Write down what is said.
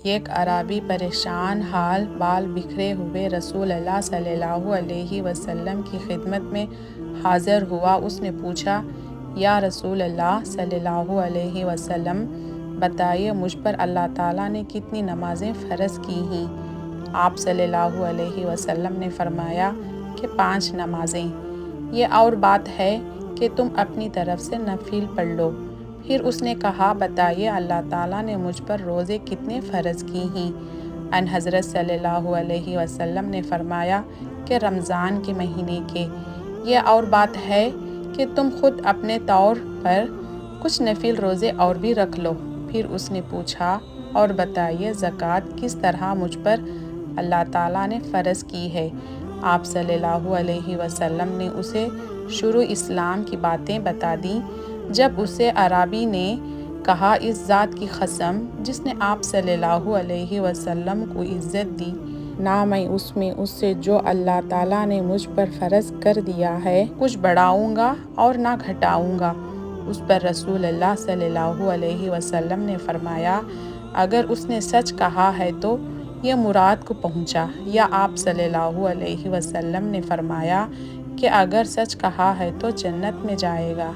ایک عربی پریشان حال بال بکھرے ہوئے رسول اللہ صلی اللہ علیہ وسلم کی خدمت میں حاضر ہوا۔ اس نے پوچھا، یا رسول اللہ صلی اللہ علیہ وسلم، بتائیے مجھ پر اللہ تعالیٰ نے کتنی نمازیں فرض کی ہیں؟ آپ صلی اللہ علیہ وسلم نے فرمایا کہ 5 نمازیں۔ یہ اور بات ہے کہ تم اپنی طرف سے نفل پڑھ لو۔ پھر اس نے کہا، بتائیے اللہ تعالیٰ نے مجھ پر روزے کتنے فرض کی ہیں؟ ان حضرت صلی اللہ علیہ وسلم نے فرمایا کہ رمضان کے مہینے کے۔ یہ اور بات ہے کہ تم خود اپنے طور پر کچھ نفل روزے اور بھی رکھ لو۔ پھر اس نے پوچھا، اور بتائیے زکوٰۃ کس طرح مجھ پر اللہ تعالیٰ نے فرض کی ہے؟ آپ صلی اللہ علیہ وسلم نے اسے شروع اسلام کی باتیں بتا دیں۔ جب اسے عربی نے کہا، اس ذات کی قسم جس نے آپ صلی اللہ علیہ وسلم کو عزت دی، نہ میں اس میں اس سے جو اللہ تعالیٰ نے مجھ پر فرض کر دیا ہے کچھ بڑھاؤں گا اور نہ گھٹاؤں گا۔ اس پر رسول اللہ صلی اللہ علیہ وسلم نے فرمایا، اگر اس نے سچ کہا ہے تو یہ مراد کو پہنچا۔ یا آپ صلی اللہ علیہ وسلم نے فرمایا کہ اگر سچ کہا ہے تو جنت میں جائے گا۔